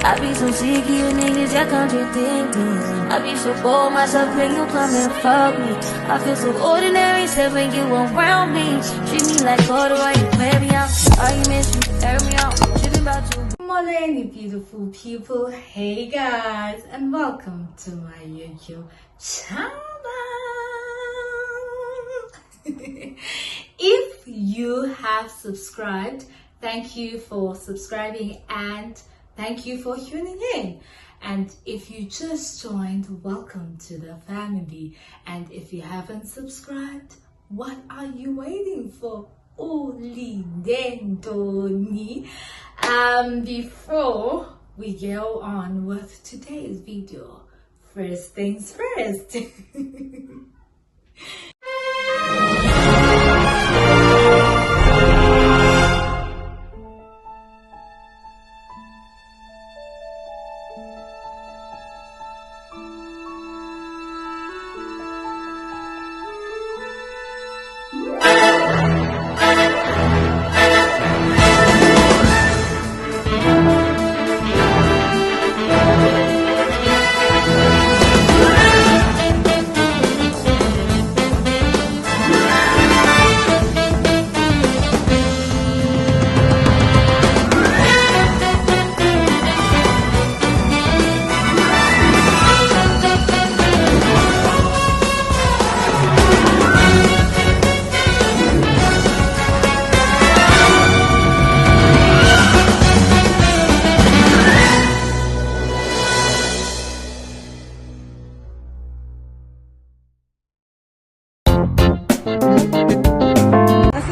I be so sick of you niggas, y'all contradict me. I be so bold myself when you come and fuck me. I feel so ordinary, except when you around me. Treat me like water while you play me out. Arguments, you air me out. Tripping about you. Good morning, you beautiful people. Hey guys, and welcome to my YouTube channel. If you have subscribed, thank you for subscribing and thank you for tuning in. And if you just joined, welcome to the family. And if you haven't subscribed, what are you waiting for? Ulindentoni. Before we go on with today's video, first things first.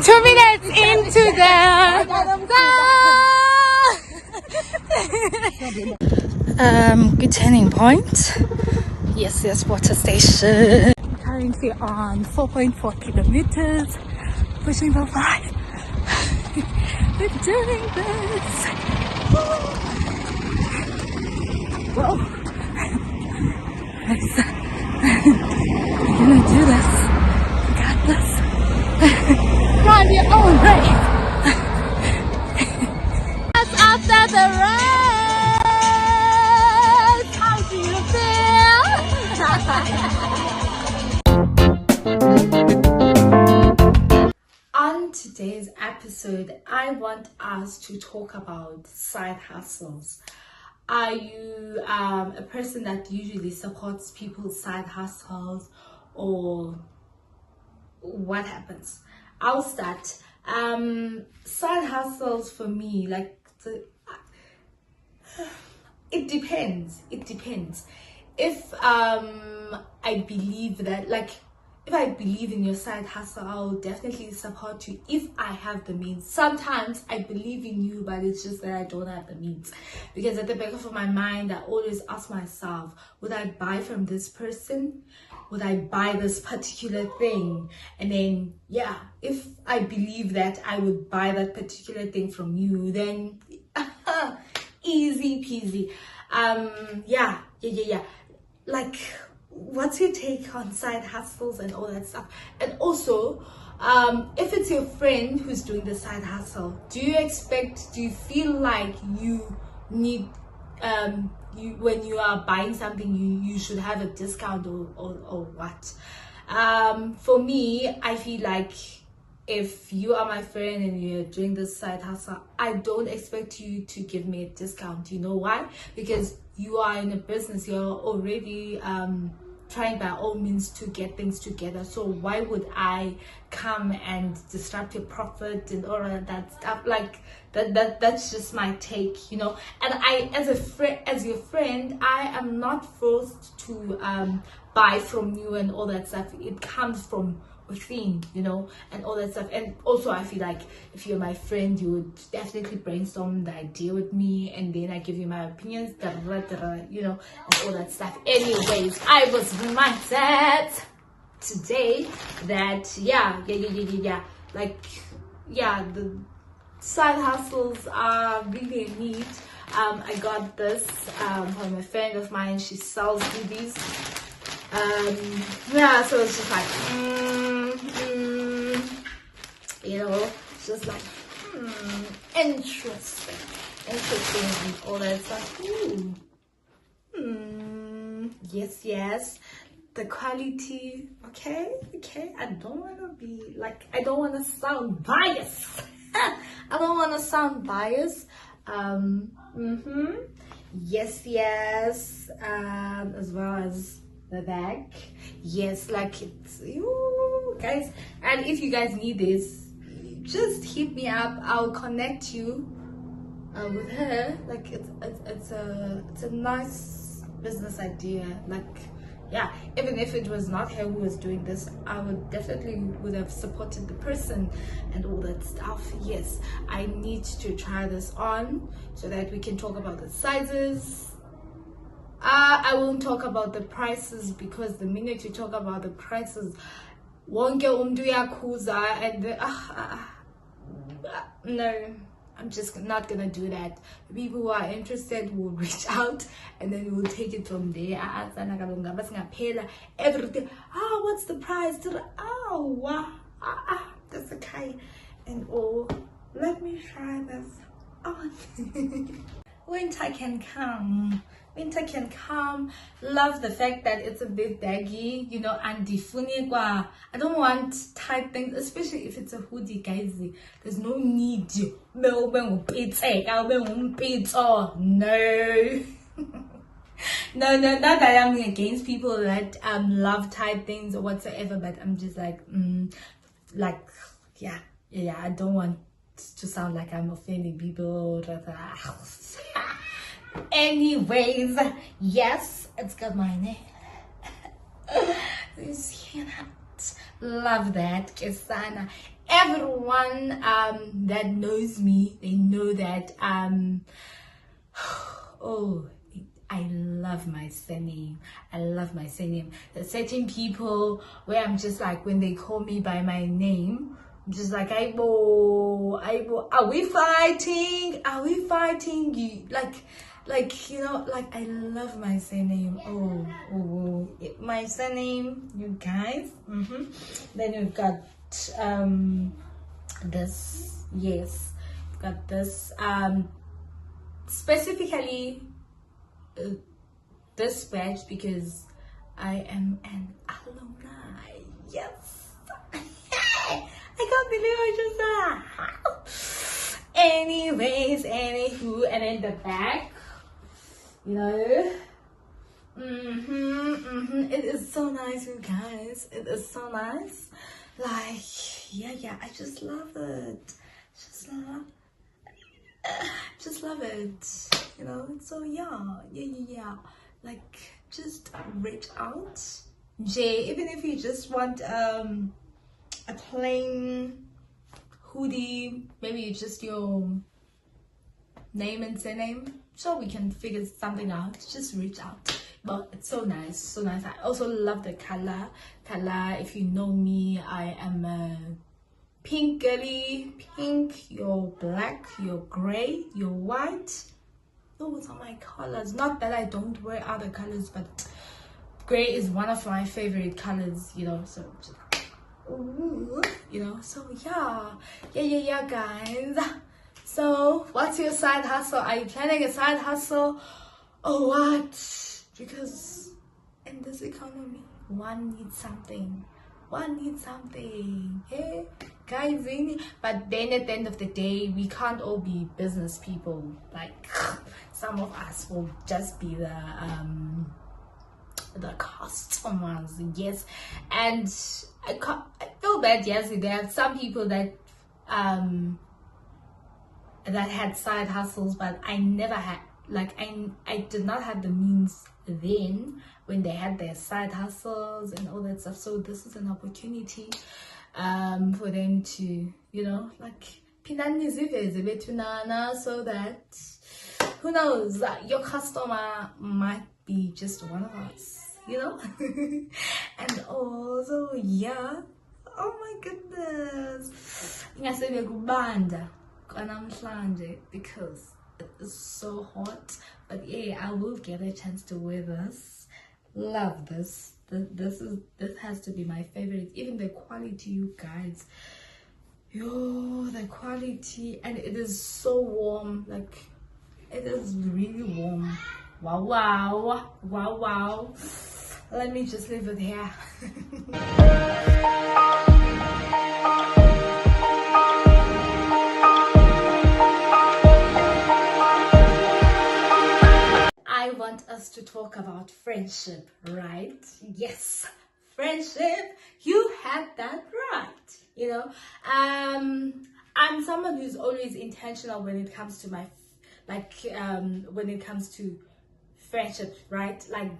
2 minutes into the good turning point. Yes, water station. Currently on 4.4 kilometers, pushing for 5. We're doing this. Whoa. We're gonna do this. We got this. Run your own race. That's after the race. How do you feel? On today's episode, I want us to talk about side hustles. Are you a person that usually supports people's side hustles, or what happens? I'll start. Side hustles for me, it depends. If I believe that, if I believe in your side hustle, I'll definitely support you if I have the means. Sometimes I believe in you, but it's just that I don't have the means. Because at the back of my mind, I always ask myself, would I buy from this person? Would I buy this particular thing? And then, yeah, if I believe that I would buy that particular thing from you, then easy peasy. Yeah. What's your take on side hustles and all that stuff? And also, if it's your friend who's doing the side hustle, do you feel like you need, when you are buying something, you should have a discount or what? For me, I feel like if you are my friend and you're doing this side hustle, I don't expect you to give me a discount. You know why? Because you are in a business, you're already trying by all means to get things together. So why would I come and disrupt your profit and all of that stuff? That's just my take, you know. And I, as your friend, I am not forced to buy from you and all that stuff. It comes from within, you know, and all that stuff. And also I feel like if you're my friend, you would definitely brainstorm the idea with me, and then I give you my opinions, you know, and all that stuff. Anyways, I was mindset today that the side hustles are really neat. I got this from a friend of mine. She sells goodies. So it's just like you know, it's just like interesting. interesting and all that stuff. Ooh. Yes. The quality, okay. I don't want to be like, I don't want to sound biased. I don't want to sound biased. Yes. As well as the back. Yes, like it's, ooh, guys. And if you guys need this, just hit me up. I'll connect you with her. Like it's a nice business idea. Like, yeah, even if it was not her who was doing this, I would have supported the person and all that stuff. Yes, I need to try this on so that we can talk about the sizes. I won't talk about the prices, because the minute you talk about the prices, wonke umntu uyakhuza, and no, I'm just not gonna do that. The people who are interested will reach out, and then we'll take it from there. Everything. What's the price? That's okay. And let me try this on. Winter can come. Love the fact that it's a bit baggy, you know, and I don't want tight things, especially if it's a hoodie, guys. There's no need. No. No, not that I'm against people that love tight things or whatsoever, but I'm just like, yeah, I don't want to sound like I'm offending people. Anyways, yes, it's got my name. You see that? Love that, Kesana. Everyone that knows me, they know that I love my surname. There's certain people where I'm just like, when they call me by my name, I'm just like, Aibo, are we fighting? You like, you know, like, I love my surname. My surname, you guys. Then we've got this. Yes, we've got this specifically this badge because I am an alumni. Yes. I can't believe I just said. Anyways, anywho, and in the back, you know, it is so nice, you guys. It is so nice. Like, yeah, I just love it. Just love it. You know, so yeah. Like, just reach out. Even if you just want a plain hoodie, maybe just your name and surname, so we can figure something out. Just reach out. But it's so nice. I also love the color. If you know me, I am a pink girly. Pink, your black, your gray, your white. Those are my colors. Not that I don't wear other colors, but gray is one of my favorite colors, you know. So just, you know, so yeah, guys. So what's your side hustle? Are you planning a side hustle or what? Because in this economy, one needs something, hey guys. But then at the end of the day, we can't all be business people. Like, some of us will just be the customers. Yes. And I feel bad. Yes, there are some people that that had side hustles, but I never had. Like, I did not have the means then when they had their side hustles and all that stuff. So this is an opportunity for them to, you know, like, so that, who knows, your customer might be just one of us, you know. And also, yeah, oh my goodness, because it's so hot. But yeah, I will get a chance to wear this. Love this. This has to be my favorite. Even the quality, you guys, the quality, and it is so warm. Like, It is really warm. Wow, wow, wow, wow. Let me just leave it here. I want us to talk about friendship, right? Yes, friendship. You had that right. You know, I'm someone who's always intentional when it comes to my, when it comes to friendship, right? Like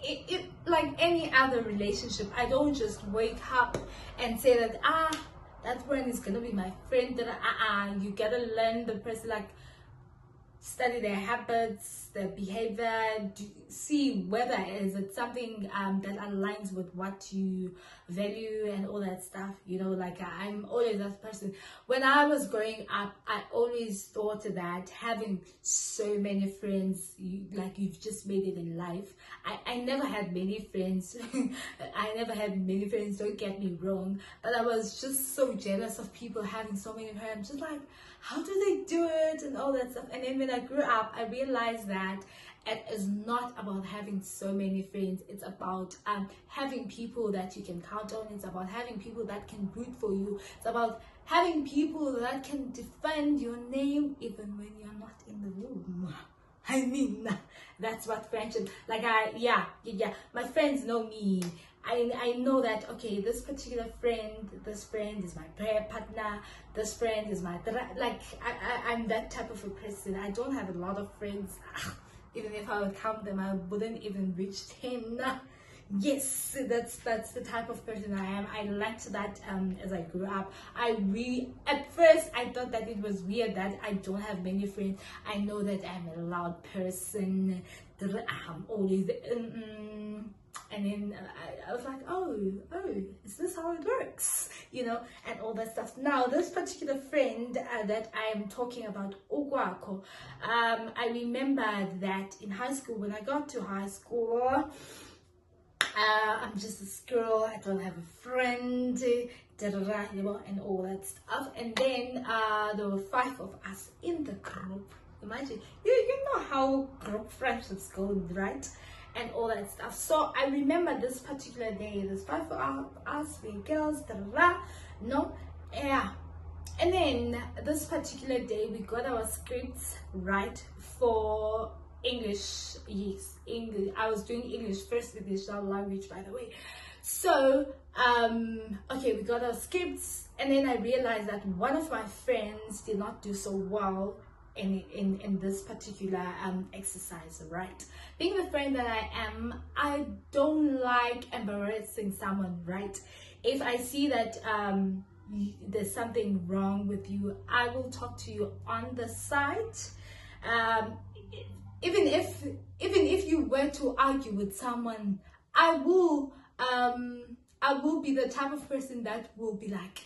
it like any other relationship. I don't just wake up and say that that friend is gonna be my friend. That you gotta learn the person, like study their habits, their behavior, see whether is it something that aligns with what you value and all that stuff. You know, like I'm always that person. When I was growing up, I always thought that having so many friends, you've just made it in life. I never had many friends. I never had many friends, don't get me wrong, but I was just so jealous of people having so many friends. I'm just like, how do they do it and all that stuff? And then when I grew up, I realized that it is not about having so many friends. It's about having people that you can count on. It's about having people that can root for you. It's about having people that can defend your name even when you're not in the room. I mean, that's what friendship, my friends know me. I know that, okay, this particular friend, this friend is my prayer partner, this friend is my, I'm that type of a person. I don't have a lot of friends. Even if I would count them, I wouldn't even reach 10. Yes, that's the type of person I am. I learned that as I grew up. At first I thought that it was weird that I don't have many friends. I know that I'm a loud person, that I'm always and then I was like, oh, is this how it works? You know, and all that stuff. Now, this particular friend that I am talking about, Ogwako, I remember that in high school, when I got to high school, I'm just this girl, I don't have a friend, and all that stuff. And then there were 5 of us in the group. Imagine, you know how group friendships go, right? And all that stuff. So I remember this particular day, there's 5 of us, 3 girls, yeah. And then this particular day, we got our scripts right for English. Yes, English. I was doing English, first additional language, by the way. So okay, we got our scripts, and then I realized that one of my friends did not do so well in this particular exercise, right? Being the friend that I am, I don't like embarrassing someone, right? If I see that there's something wrong with you, I will talk to you on the side. Even if you were to argue with someone, I will be the type of person that will be like,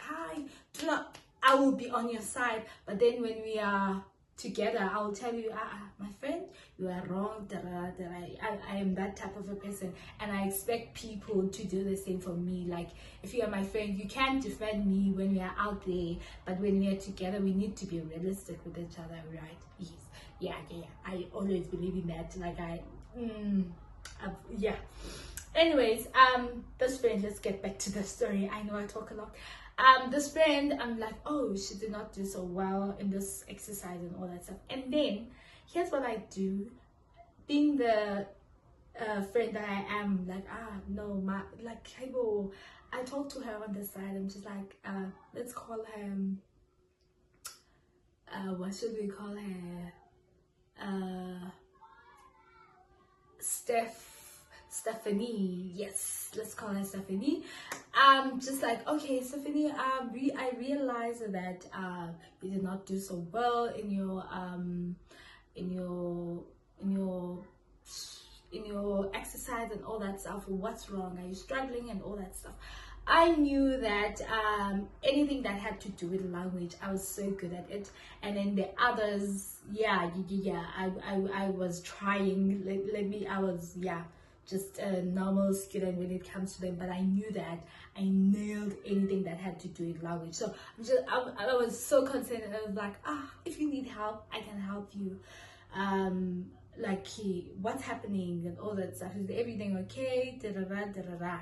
I will be on your side. But then when we are together, I will tell you, my friend, you are wrong. I am that type of a person, and I expect people to do the same for me. Like, if you are my friend, you can defend me when we are out there, but when we are together, we need to be realistic with each other, right? Yes. Yeah. I always believe in that. Like yeah. Anyways, this friend, let's get back to the story. I know I talk a lot. This friend, I'm like, oh, she did not do so well in this exercise and all that stuff. And then here's what I do, being the friend that I am, like, I talk to her on the side. I'm just like, let's call her what should we call her? Stephanie. Yes, let's call her Stephanie. Just like, okay, Stephanie, I realized that you did not do so well in your exercise and all that stuff. What's wrong? Are you struggling and all that stuff? I knew that anything that had to do with language, I was so good at it. And then the others, I was trying. I was just a normal student when it comes to them, but I knew that I nailed anything that had to do with language. So I was so concerned, and I was like, if you need help, I can help you. like what's happening and all that stuff. Is everything okay? Da da da da da da.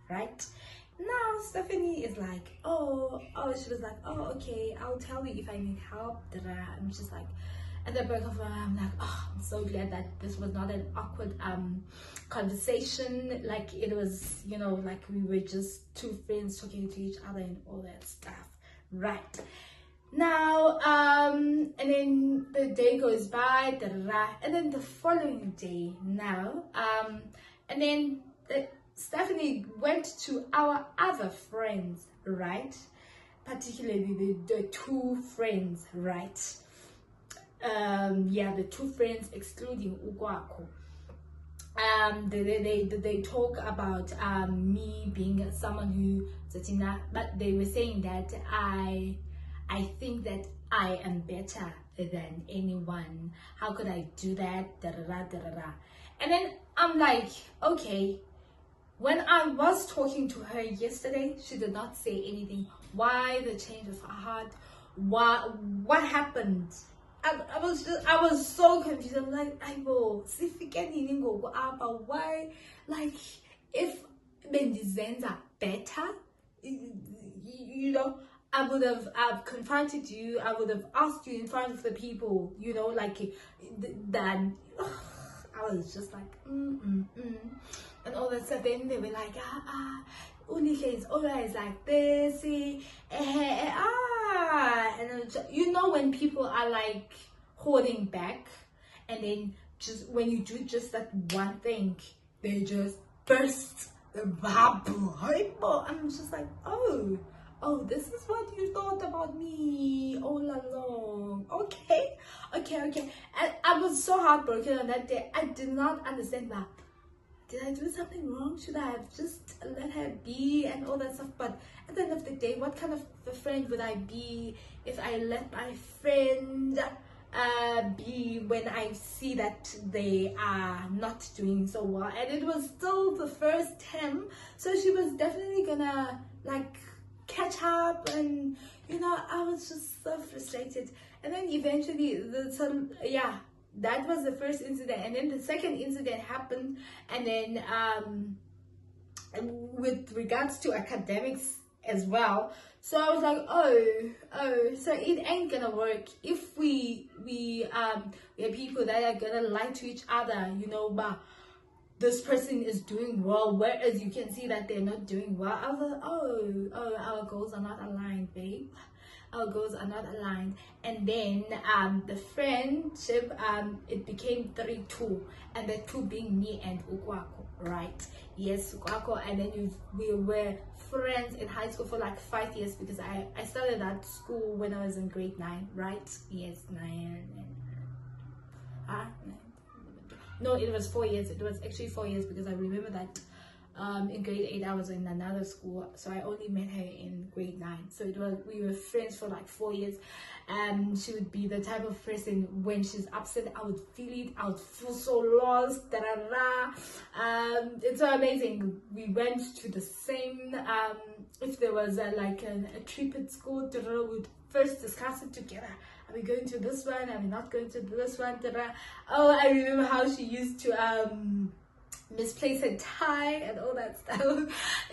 Right now, Stephanie is like, she was like, oh, okay, I'll tell you if I need help. Da da. I'm just like, at the back of her, I'm like, oh, I'm so glad that this was not an awkward conversation. Like it was, you know, like we were just two friends talking to each other and all that stuff. Right. Now, and then the day goes by, da, da, da, and then the following day now, and then Stephanie went to our other friends, right? Particularly the two friends, right? The two friends excluding Ugwako. They talk about me being someone who, but they were saying that I think that I am better than anyone. How could I do that? Da, da, da, da, da. And then I'm like, okay. When I was talking to her yesterday, she did not say anything. Why the change of heart? What happened? I was so confused. I'm like, why? Like, if Bendizenza better, you know, I would have confronted you. I would have asked you in front of the people, you know, like that. I was just like, and all that stuff. Then they were like, Unisha is always like this, and you know, when people are like holding back, and then just when you do just that one thing, they just burst the bubble. I'm just like, oh, this is what you thought about me all along. Okay. And I was so heartbroken on that day. I did not understand that. Did I do something wrong? Should I have just let her be and all that stuff? But at the end of the day, what kind of a friend would I be if I let my friend be when I see that they are not doing so well? And it was still the first term, so she was definitely gonna like catch up, and you know, I was just so frustrated. And then eventually that was the first incident, and then the second incident happened, and then with regards to academics as well. So I was like, so it ain't gonna work if we are people that are gonna lie to each other, you know, but this person is doing well, whereas you can see that they're not doing well. I was like, our goals are not aligned, babe. Our goals are not aligned. And then the friendship, it became 3-2, and the two being me and Ukwako, right? Yes, Ukwako. And then we were friends in high school for like 5 years, because I started at school when I was in grade 9, right? Yes, 9. No, it was 4 years. It was actually 4 years, because I remember that in grade 8 I was in another school, so I only met her in grade 9. So we were friends for like 4 years, and she would be the type of person, when she's upset, I would feel it. I would feel so lost. It's so amazing. We went to the same if there was a trip at school, we would first discuss it together. Are we going to this one? Are we not going to this one? Oh, I remember how she used to misplace her tie and all that stuff.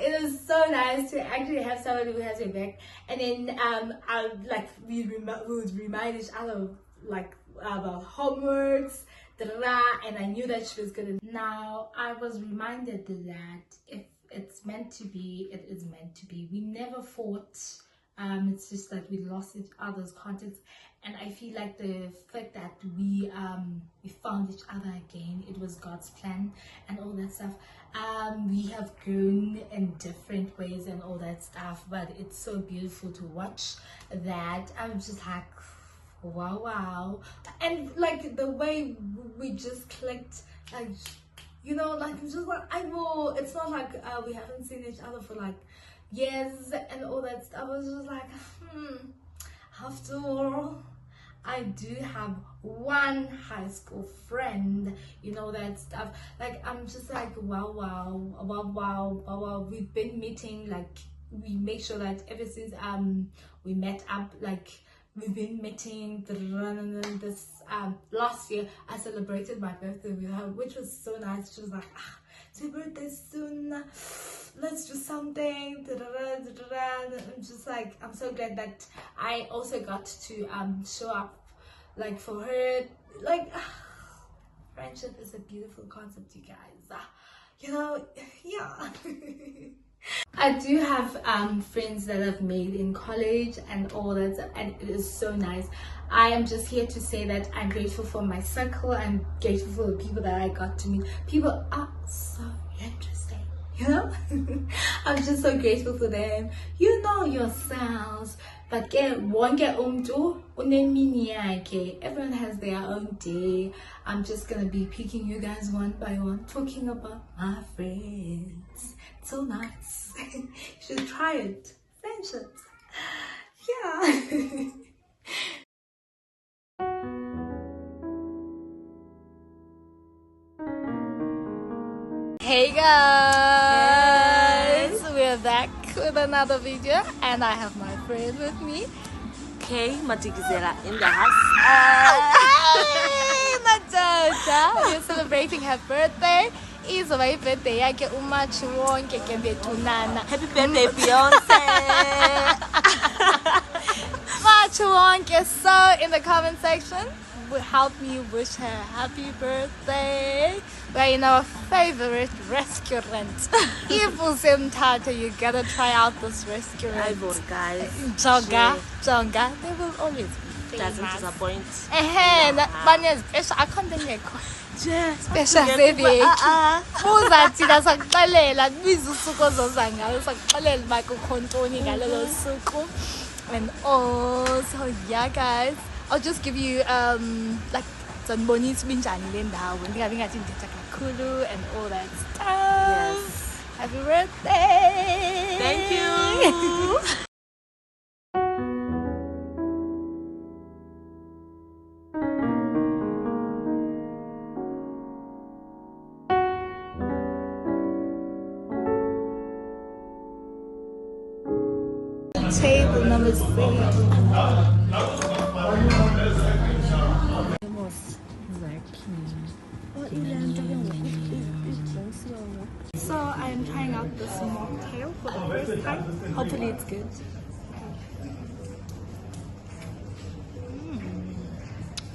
It was so nice to actually have someone who has your back. And then we would remind each other like about homeworks, and I knew that she was gonna. Now I was reminded that if it's meant to be, it is meant to be. We never fought. It's just that we lost each other's contacts, and I feel like the fact that we found each other again, it was God's plan and all that stuff. We have grown in different ways and all that stuff, but it's so beautiful to watch that. I'm just like, wow. And like the way we just clicked, like, you know, like it's just like, it's not like we haven't seen each other for like years and all that stuff. I was just like, after all, I do have one high school friend, you know, that stuff. Like, I'm just like, wow. We've been meeting, like, we make sure that ever since we met up, like, we've been meeting. And then this last year I celebrated my birthday with her, which was so nice. She was like, it's your birthday soon, let's do something. And I'm just like, I'm so glad that I also got to show up like for her. Like friendship is a beautiful concept, you guys. You know, yeah. I do have friends that I've made in college and all that, and it is so nice. I am just here to say that I'm grateful for my circle. I'm grateful for the people that I got to meet. People are so interesting, you know. I'm just so grateful for them. You know yourselves, but everyone has their own day. I'm just gonna be picking you guys one by one, talking about my friends. It's so nice. You should try it. Friendships. Yeah. Hey guys, we're back with another video, and I have my friend with me. Okay, Matigizela in the house. Hey, Madoda, we're celebrating her birthday. Izoba ibirthday yakhe uMarch wonke ke bethunana. Happy birthday, Beyonce. March wonke. So in the comment section, help me wish her happy birthday. We're in our favorite restaurant. If Usemtata, you gotta try out this restaurant. I vote, guys. Jonga, they will always be famous. Doesn't disappoint. I can't special baby. Uzathi la sakuxelela biza usuku ozoza ngalo sakuxelela bakukhontoni ngalelo suku. And also, yeah guys, I'll just give you like sanibonisa binjani le ndawo ndingabi ngathi ndithetha kakhulu and all that stuff. Yes. Happy birthday. Thank you. Table number 6. So I'm trying out this mocktail for the first time. Hopefully it's good.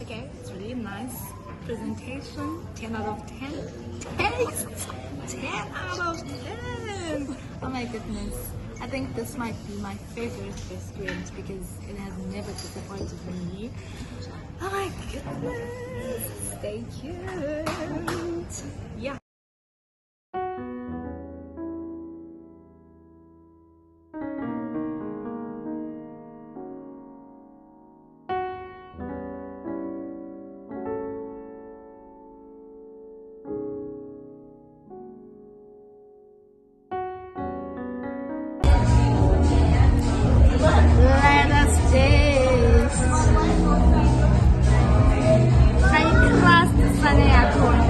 Okay, it's really nice. Presentation, 10 out of 10. Taste, 10 out of 10. Oh my goodness. I think this might be my favorite restaurant because it has never disappointed me. Oh my goodness. Stay tuned. Yeah. Let us taste. High class Sanayakon.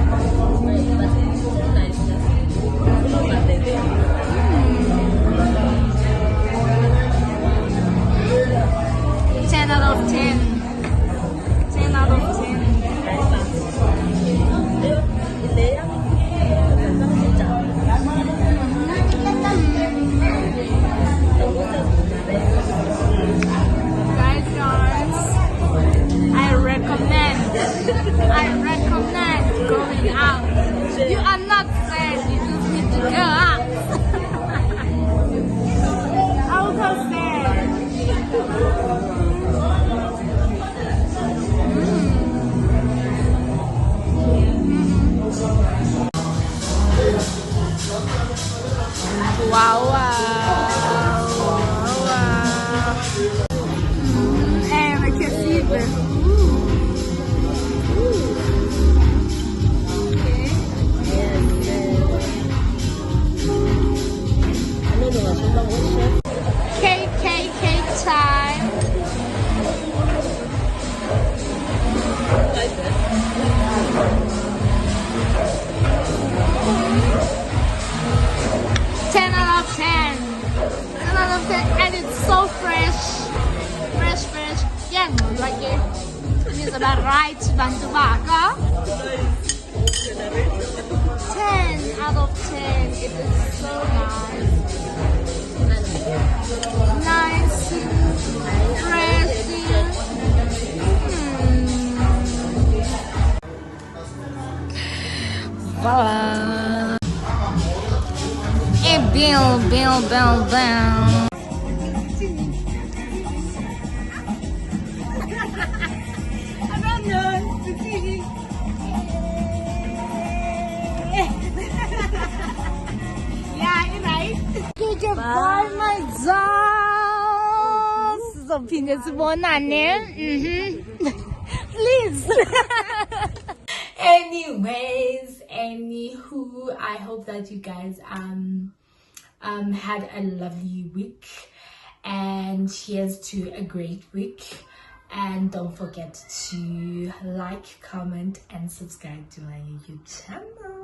that right, bantu baka? 10 out of 10. It is so nice. Nice, fresh. Voila. And bill. Goodbye, my dolls. Opinions please. Anyways, anywho, I hope that you guys had a lovely week, and cheers to a great week. And don't forget to like, comment, and subscribe to my YouTube channel.